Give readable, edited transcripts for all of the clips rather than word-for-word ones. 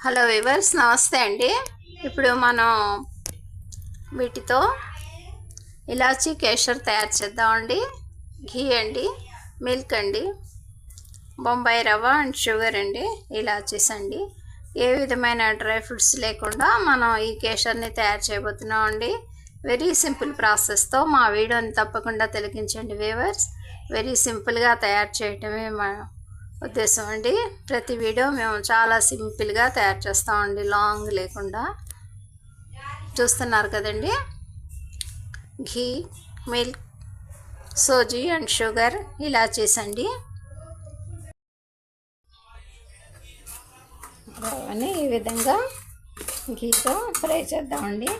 Hello viewers, నమస్తే అండి. ఇప్పుడు మనం వీటితో ఇలాచీ కేసర్ తయారు చేద్దామండి. ఘీ అండి, మిల్క్ అండి, బొంబాయి రవ్వ అండ్ షుగర్ అండి, ఇలాచీస్ అండి. ఏ విధమైన డ్రై ఫ్రూట్స్ లేకుండా మనం ఈ కేసర్ని తయారు చేయబోతున్నాం అండి. వెరీ సింపుల్ ప్రాసెస్తో మా వీడియోని తప్పకుండా తిలకించండి వివర్స్. వెరీ సింపుల్గా తయారు చేయటమే మా ఉద్దేశం అండి. ప్రతి వీడియో మేము చాలా సింపుల్గా తయారు చేస్తామండి, లాంగ్ లేకుండా. చూస్తున్నారు కదండి, ఘీ, మిల్క్, సోజీ అండ్ షుగర్, ఇలాచీస్ అండి. రవ్వని ఈ విధంగా ఘీతో ఫ్రై చేద్దామండి.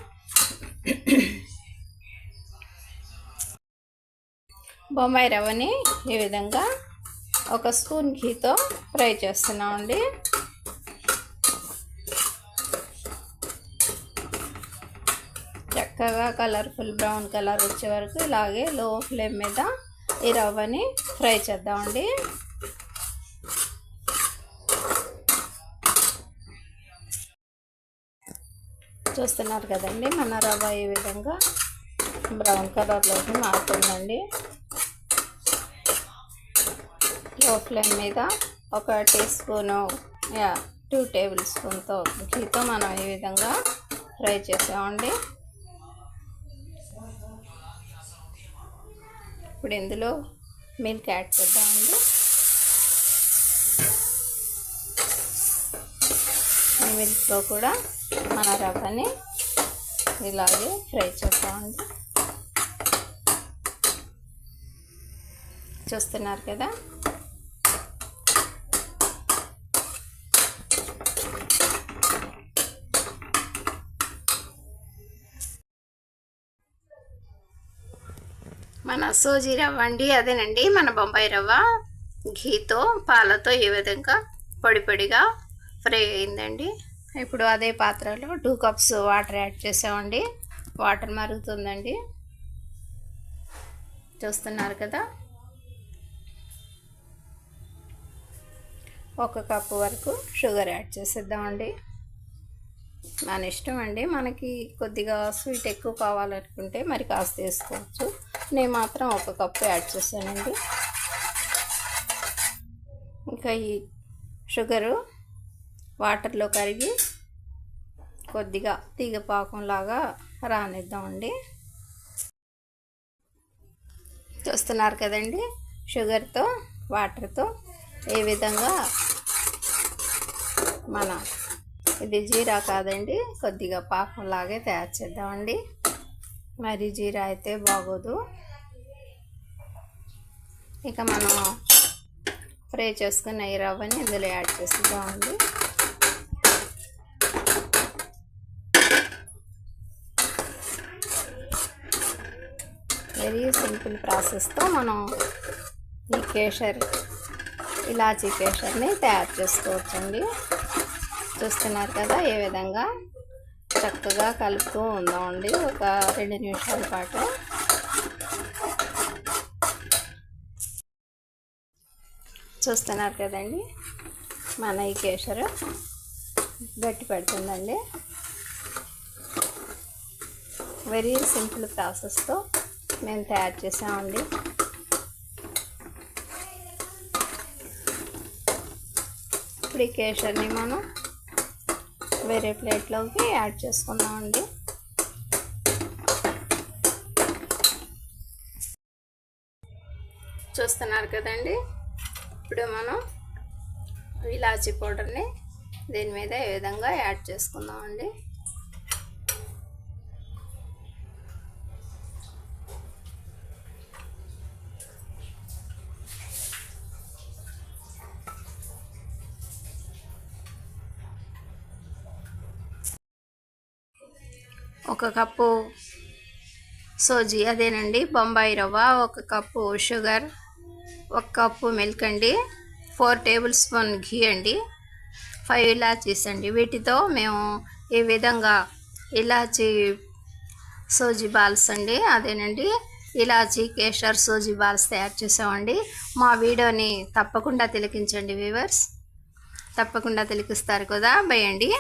బొంబాయి రవ్వని ఈ విధంగా ఒక స్పూన్ ఘీతో ఫ్రై చేస్తున్నామండి. చక్కగా కలర్ఫుల్ బ్రౌన్ కలర్ వచ్చే వరకు ఇలాగే లో ఫ్లేమ్ మీద ఈ రవ్వని ఫ్రై చేద్దామండి. చూస్తున్నారు కదండి, మన రవ్వ ఈ విధంగా బ్రౌన్ కలర్లోకి మారుతుందండి. లో ఫ్లేమ్ మీద ఒక టీ స్పూను 2 టేబుల్ స్పూన్తో ఘీతో మనం ఈ విధంగా ఫ్రై చేసామండి. ఇప్పుడు ఇందులో మిల్క్ యాడ్ చేద్దామండి. ఈ మిల్క్తో కూడా మన రవ్వని ఇలాగే ఫ్రై చేద్దామండి. చూస్తున్నారు కదా, మన సోజీ రవ్వ అండి, అదేనండి మన బొంబాయి రవ్వ ఘీతో పాలతో ఈ విధంగా పొడి పొడిగా ఫ్రై అయిందండి. ఇప్పుడు అదే పాత్రలో 2 కప్స్ వాటర్ యాడ్ చేసామండి. వాటర్ మరుగుతుందండి, చూస్తున్నారు కదా. 1 కప్పు వరకు షుగర్ యాడ్ చేసేద్దామండి. మన ఇష్టం అండి, మనకి కొద్దిగా స్వీట్ ఎక్కువ కావాలనుకుంటే మరి కాస్త వేసుకోవచ్చు. నేను మాత్రం 1 కప్పు యాడ్ చేశానండి. ఇంకా ఈ షుగరు వాటర్లో కరిగి కొద్దిగా తీగ పాకంలాగా రానిద్దామండి. చూస్తున్నారు కదండి, షుగర్తో వాటర్తో ఏ విధంగా మన ఇది జీరా కాదండి, కొద్దిగా పాకంలాగే తయారు చేద్దామండి. మరి జీరా అయితే బాగోదు. ఇక మనం ఫ్రై చేసుకున్న ఈ రవ్వని ఇందులో యాడ్ చేద్దామండి. వెరీ సింపుల్ ప్రాసెస్తో మనం ఈ కేసర్ ఇలాచీ కేసర్ని తయారు చేసుకోవచ్చండి. చూస్తున్నారు కదా, ఏ విధంగా చక్కగా కలుపుతూ ఉందామండి ఒక 2 నిమిషాల పాటు. చూస్తున్నారు కదండి, మన ఈ కేసర్ గట్టి పడుతుందండి. వెరీ సింపుల్ ప్రాసెస్తో మేము తయారు చేసామండి. ఇప్పుడు ఈ కేసర్ని మనం వేరే ప్లేట్లోకి యాడ్ చేసుకుందామండి. చూస్తున్నారు కదండి, ఇప్పుడు మనం ఇలాచీ పౌడర్ని దీని మీద ఈ విధంగా యాడ్ చేసుకుందామండి. ఒక కప్పు సోజీ, అదేనండి బొంబాయి రవ్వ, 1 కప్పు షుగర్, 1 కప్పు మిల్క్ అండి, 4 టేబుల్ స్పూన్ ఘీ అండి, 5 ఇలాచీస్ అండి. వీటితో మేము ఈ విధంగా ఇలాచీ సోజీ బాల్స్ అండి, అదేనండి ఇలాచీ కేసర్ సోజీ బాల్స్ తయారు చేసామండి. మా వీడియోని తప్పకుండా తిలకించండి వ్యూవర్స్. తప్పకుండా తిలికిస్తారు కదా. బై అండి.